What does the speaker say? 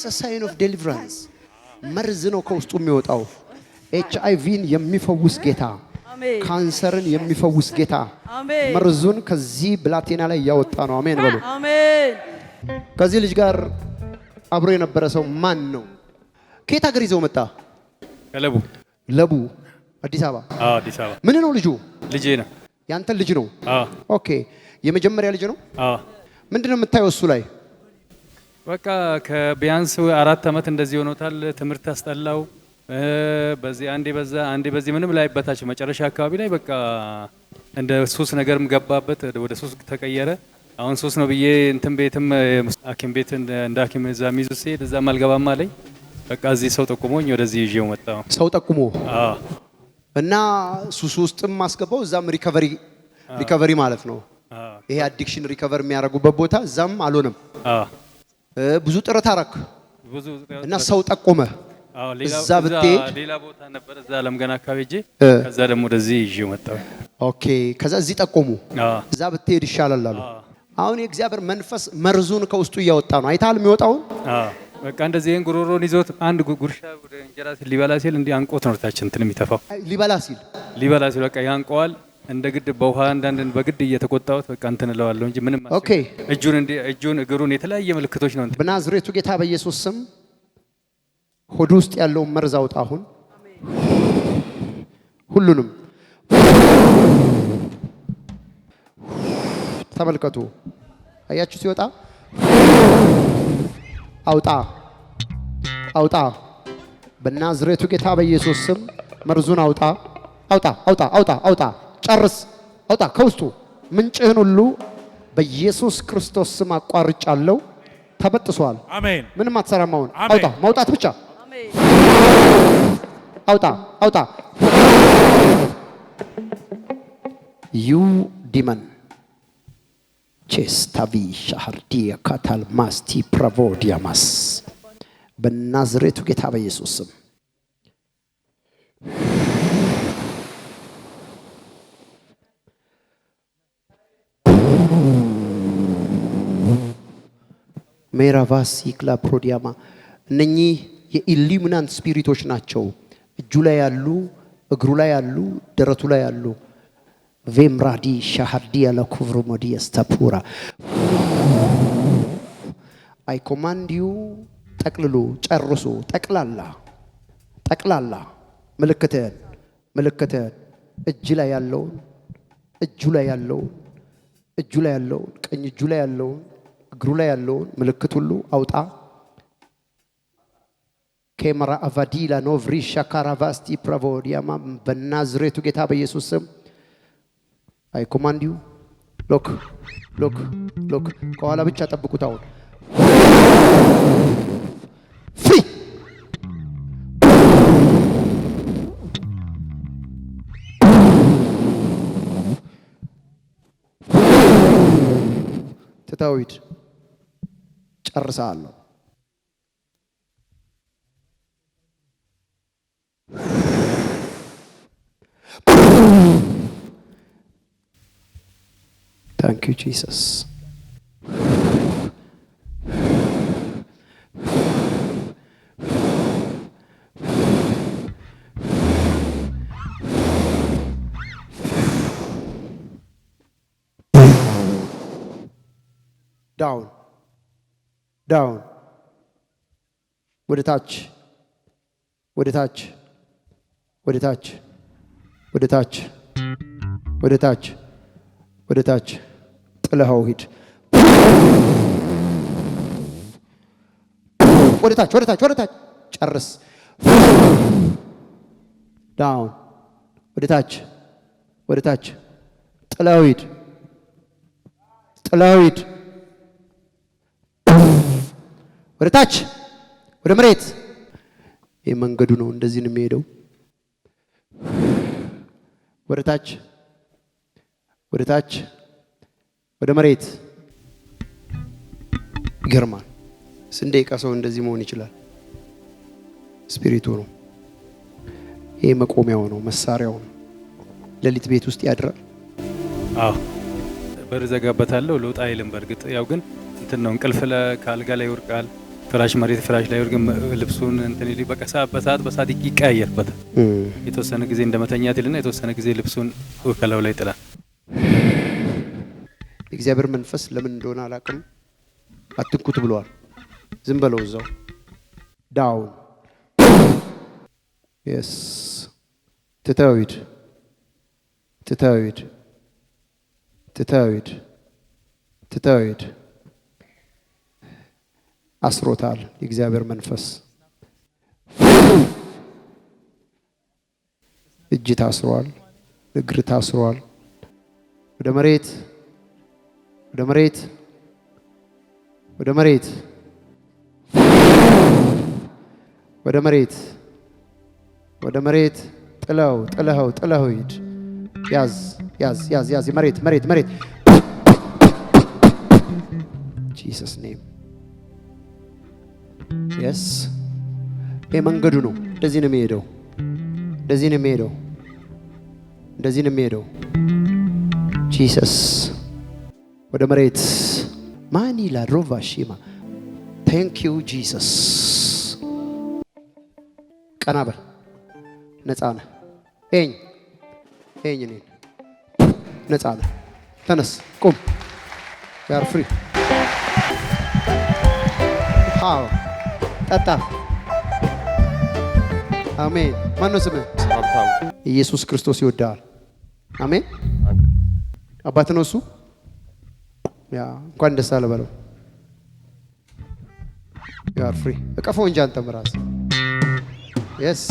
that's a sign of deliverance መርዝ ነው ከውስጡ የሚወጣው ኤችአይቪን የሚፈውስ ጌታ ካንሰርን የሚፈውስ ጌታ መርዙን ከዚህ ብላቴና ላይ ያወጣ ነው አሜን በሉ አሜን ከዚህ ልጅ ጋር አብሮ የነበረ ሰው ማን ነው ከየት ሀገር ይዘው መጣ ለቡ አዲስ አበባ አዲስ አበባ ምን ነው ልጁ ልጄ ነው ያንተ ልጅ ነው ኦኬ የመጀመሪያ ልጅ ነው ምንድነው የምታየው እሱ ላይ በቃ ከቢያንስ 4 አመት እንደዚህ ሆኖታል ትምህርት አስጠላው በዚህ አንዴ በዚህ ምንም ላይ በታች መጨረሻ አካባቢ ላይ በቃ እንደ ሱስ ነገርም ገባበት ወደ ሱስ ተቀየረ አሁን ሱስ ነው ብዬ እንትን ቤትም ሐኪም ቤት እንደ ሐኪም እዛ ሚዙ ሲሄድ እዛ ማልገባም አለኝ በቃ እዚህ ሰው ጠቁሞኝ ወደዚህ ይዤው መጣሁ ሰው ጠቁሞ እና ሱስ ውስጥም ማስገባው እዛም ሪከቨሪ ማለት ነው ይሄ አዲክሽን ሪከቨር የሚያደርጉበት ቦታ እዛም አልሆነም ብዙ ጥረት አረክ እና ሰው ጠቆመ እዛ ብትሄድ ሌላ ቦታ ነበር እዛ ለምገና አካባቢ እጄ ከዛ ደግሞ ወደዚህ ይዤው መጣሁ ኦኬ ከዛ እዚህ ጠቆሙ እዛ ብትሄድ ይሻላል አሉ አሁን የእግዚአብሔር መንፈስ መርዙን ከውስጡ እያወጣ ነው አይታል የሚወጣውን በቃ እንደዚህ ጉሮሮን ይዞት አንድ ጉርሻ ወደ እንጀራ ሊበላ ሲል እንዲህ አንቆት ነው ታችን እንትን የሚተፋው ሊበላ ሲል በቃ ያንቀዋል እንደ ግድ በውሃ አንዳንድ በግድ እየተቆጣሁት በቃ እንትን እለዋለሁ እንጂ ምንም ኦኬ እጁን እግሩን የተለያየ ምልክቶች ነው በናዝሬቱ ጌታ በኢየሱስ ስም ሆድ ውስጥ ያለው መርዝ አውጣ አሁን ሁሉንም ተመልከቱ አያችሁ ሲወጣ አውጣ በናዝሬቱ ጌታ በኢየሱስ ስም መርዙን አውጣ ጨርስ አውጣ ከውስጡ ምንጭህን ሁሉ በኢየሱስ ክርስቶስ ስም አቋርጫለሁ ተበጥሷል አሜን ምንም አትሰራም አሁን አውጣ ማውጣት ብቻ አሜን አውጣ ዩ ዲመን ቼስታቪ ሻሃርዲያ ካታል ማስቲ ፕራቮዲያማስ በናዝሬቱ ጌታ በኢየሱስ ስም ሜራቫሲ ክላ ፕሮዲያማ እነኚህ የኢሉሚናንት ስፒሪቶች ናቸው እጁ ላይ ያሉ እግሩ ላይ ያሉ ደረቱ ላይ ያሉ ቬምራዲ ሻሃርዲ ያለ ኩብሩ ሞዲያስታፑራ አይ ኮማንድ ዩ ጠቅልሉ ጨርሱ ጠቅላላ ምልክተን እጅ ላይ ያለውን ቀኝ እጁ ላይ ያለውን እግሩ ላይ ያለውን ምልክት ሁሉ አውጣ ከመራ አቫዲላ ኖቭሪ ሻካራቫስቲ ፕራቮዲያማ በናዝሬቱ ጌታ በኢየሱስ ስም አይ ኮማንድ ዩ ሎክ ከኋላ ብቻ ጠብቁት አሁን ፍሪ ትታዊት ጨርሳለሁ Thank you, Jesus. Down. ወደ ታች ጥለኸው ሂድ ወደ ታች ጨርስ ዳውን ወደ ታች ጥለኸው ሂድ ወደ ታች ወደ መሬት ይሄ መንገዱ ነው እንደዚህ ነው የሚሄደው ወደ ታች ወደ መሬት ይገርማል ስንዴ ቀሰው እንደዚህ መሆን ይችላል ስፒሪቱ ነው ይሄ መቆሚያው ነው መሳሪያው ነው ለሊት ቤት ውስጥ ያድራል በር ዘጋበታለሁ ልውጣ አይልም በርግጥ ያው ግን እንትን ነው እንቅልፍ ካልጋ ላይ ይወርቃል ፍራሽ መሬት ፍራሽ ላይ ወርገን ልብሱን እንትን ይል በቃ በሰዓት ይቀያየርበታል። የተወሰነ ጊዜ እንደመተኛት ይልና የተወሰነ ጊዜ ልብሱን ከላዩ ላይ ጥላል። የእግዚአብሔር መንፈስ ለምን እንደሆነ አላውቅም አትንኩት ብለዋል። ዝም በለው እዛው ዳውን የስ ትታዊድ አስሮታል። የእግዚአብሔር መንፈስ እጅ ታስሯል፣ እግር ታስሯል። ወደ መሬት ጥለው ሂድ። ያዝ መሬት ጂሰስ ኔም የስ ይሄ መንገዱ ነው። እንደዚህ ነው የሚሄደው። ጂሰስ ወደ መሬት ማኒላ ሮቫሺማ ቴንክ ዩ ጂሰስ። ቀና በል ነፃ ነህ። እኔን ነፃ ነህ። ተነስ ቁም። ያር ፍሪ ሃው ጠጣ። አሜን። ማን ነው ስምህ? ኢየሱስ ክርስቶስ ይወዳል። አሜን። አባት ነው እሱ። ያ እንኳን ደስ አለ በለው። ያር ፍሪ እቀፈው እንጂ አንተም ራስህ። የስ